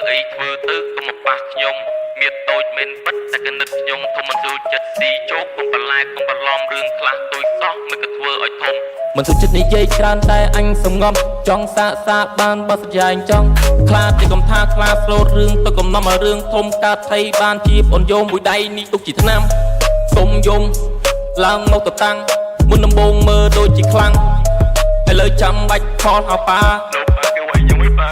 អីធ្វើទៅកុំប៉ះខ្ញុំមានតូចមិនបិទតែកណិតខ្ញុំធំមិនចូលចិត្តស៊ីជោគកុំបន្លែកុំបន្លំរឿងខ្លះតូចសោះមិនក៏ធ្វើឲ្យធំមិនសុខចិត្តនិយាយច្រើនតែអញសំងំចង់សាកបានបើសយាយចង់ខ្លាចតែកុំថាខ្លាចស្លូតរឿងទៅកំណំឲ្យរឿងធំកើតថៃបានជាប្អូនយោមមួយដៃនេះទុកជាឆ្នាំសុំយំឡើងមកទៅតាំងមុនដំបូងមើលដូចជាខ្លាំងឥឡូវចាំបាច់ខលហៅប៉ា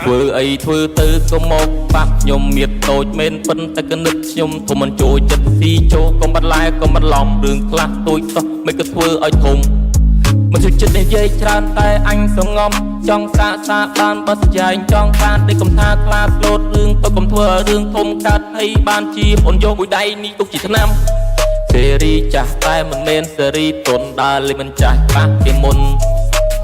ធ្វើអីធ្វើទៅក៏មកប៉ះខ្ញុំមានតូចមែនប៉ុន្តែកណិតខ្ញុំធំមិនចូលចិត្តស៊ីជោកុំបន្លែកុំបន្លំរឿងខ្លះតូចសោះមិនក៏ធ្វើឲ្យធំមិនជឿចិត្តនិយាយច្រើនតែអញសងំចង់សាកបានបើសយាយចង់ខ្លាចតែកុំថាខ្លាចស្លូតរឿងទៅកុំធ្វើឲ្យរឿងធំកើតឲ្យបានជាប្អូនយកមួយដៃនេះទុកជាឆ្នាំសេរីចាស់តែមិនមែនសេរីទុនដើរលេមិនចាស់ប៉ះគេមុន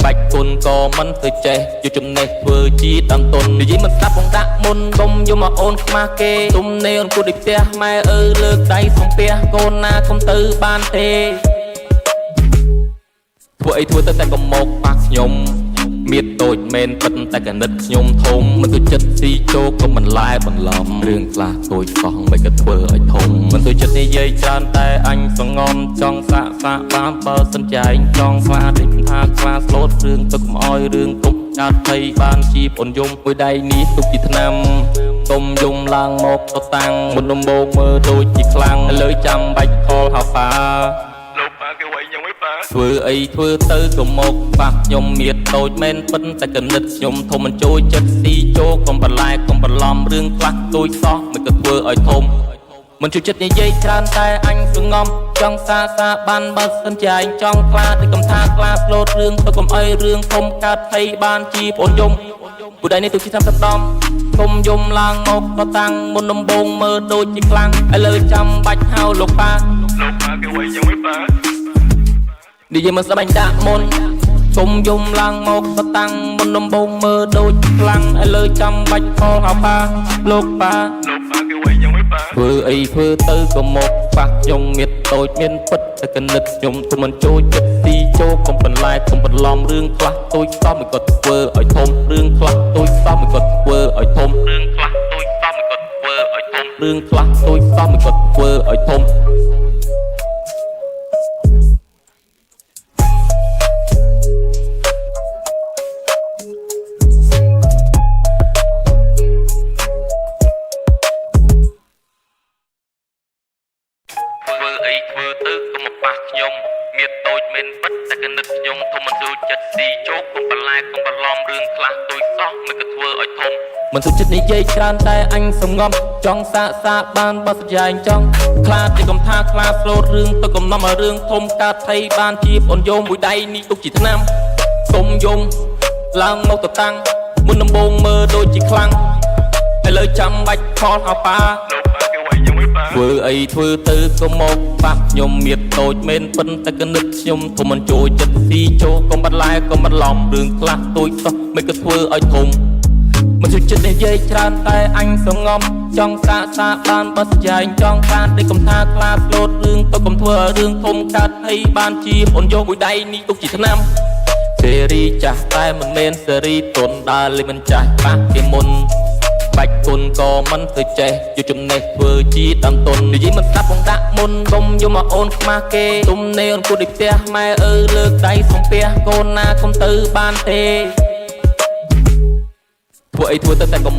បាច់គុណក៏មិនទៅចេះយកចំណេះធ្វើជាតាំងទុននិយាយមិនស្ដាប់បងដាក់មុនកុំយកមកអូនខ្មាស់គេទុំនេអូនគួរដូចផ្ទះម៉ែលើកដៃសំពះកូនណាកុំទៅបានទេធ្វើអីធ្វើទៅតែកុំមកប៉ះខ្ញុំមានតូចមែនប៉ុន្តែកណិតខ្ញុំធំមិនទៅចិត្តស៊ីជោគកុំបន្លែបន្លំរឿងខ្លះតូចសោះមិនក៏ធ្វើឲ្យធំមិនទៅចិត្តនិយាយច្រើនតែអញសងំចង់សាកបានបើសិនចែងចង់ខ្លាចដូចថាខ្លាស្លូតរឿងទៅកុំឲ្យរឿងទុកកើតថៃបានជាប្អូនយំមួយដៃនេះទុកជាឆ្នាំទុំយំឡើងមកទៅតាំងមុនដំបូងមើលដូចជាខ្លាំងឥឡូវចាំបាច់ខលហៅប៉ាធ្វើអីធ្វើទៅក៏មកប៉ះខ្ញុំមានតូចមែនប៉ុន្តែកណិតខ្ញុំធំមិនចូលចិត្តស៊ីជោកុំបន្លែកុំបន្លំរឿងខ្លះតូចសោះមិនក៏ធ្វើឲ្យធំមិនជួយចិត្តនិយាយច្រើនតែអញសងំចង់សាបានបើសិនជាឯងចង់ខ្លាចតែកុំថាខ្លាចស្លូតរឿងទៅកុំអីរឿងធំកើតថៃបានជាប្អូនយំមួយដៃនេះទុកជាតាមដំគុំយំឡើងមកក៏តាំងមុនដំបូងមើលដូចជាខ្លាំងឥឡូវចាំបាច់ហៅលោកប៉ាគេវៃយ៉ាងមិនប៉ានិយាយមកស្បាញ់ដាក់មុនគុំយំឡើងមកទៅតាំងមុនដំបូងមើលដូចខ្លាំងឥឡូវចាំបាច់ខលហៅប៉ាលោកប៉ាគេវៃយ៉ាងមិនប៉ាធ្វើអីធ្វើទៅក៏មកប៉ះខ្ញុំមានតូចមានពិតតែកណិតខ្ញុំទុំមិនចូលចិត្តទីជោកុំបន្លែកុំបន្លំរឿងខ្លះតូចសោះមិនក៏ធ្វើឲ្យធំរឿងខ្លះតូចសោះមិនក៏ធ្វើឲ្យធំរឿងខ្លះតូចសោះមិនក៏ធ្វើឲ្យធំរឿងខ្លះតូចសោះមិនក៏ធ្វើឲ្យធំធ្វើទៅកុំមកប៉ះខ្ញុំមានតូចមិនបិទតែកណិតខ្ញុំធំមិនចូលចិត្តស៊ីជោគកុំបន្លែកុំបន្លំរឿងខ្លះតូចសោះមិនក៏ធ្វើឲ្យធំមិនសុខចិត្តនិយាយច្រើនតែអញសំងំចង់សាកបានបើសយាយចង់ខ្លាចតែកុំថាខ្លាចស្លូតរឿងទៅកំណំឲ្យរឿងធំកើតថៃបានជាប្អូនយោមមួយដៃនេះទុកជាឆ្នាំសុំយំឡើងមកទៅតាំងមុនដំបូងមើលដូចជាខ្លាំងឥឡូវចាំបាច់ខលហៅប៉ាធ្វើអីធ្វើទៅក៏មកប៉ះខ្ញុំមានតូចមែនប៉ុន្តែកណិតខ្ញុំធំមិនចូលចិត្តស៊ីជោកុំបន្លែកុំបន្លំរឿងខ្លះតូចសោះមិនក៏ធ្វើឲ្យធំមិនជួយចិត្តនិយាយច្រើនតែអញសងំចង់សាកបានបើសយាយចង់ខ្លាចតែកុំថាខ្លាចស្លូតរឿងទៅកុំធ្វើឲ្យរឿងធំកើតឲ្យបានជាប្អូនយកមួយដៃនេះទុកជាឆ្នាំសេរីចាស់តែមិនមែនសេរីទុនដើរលេមិនចាស់ប៉ះគេមុនបាច់គុណក៏មិនទៅចេះយកចំណេះធ្វើជាតាំងទុននិយាយមិនស្ដាប់បងដាក់មុនកុំយកមកអូនខ្មាស់គេទុំនេអូនគួរដូចផ្ទះម៉ែលើកដៃសំពះកូនណាកុំទៅបានទេធ្វើអីធ្វើទៅតែកុំ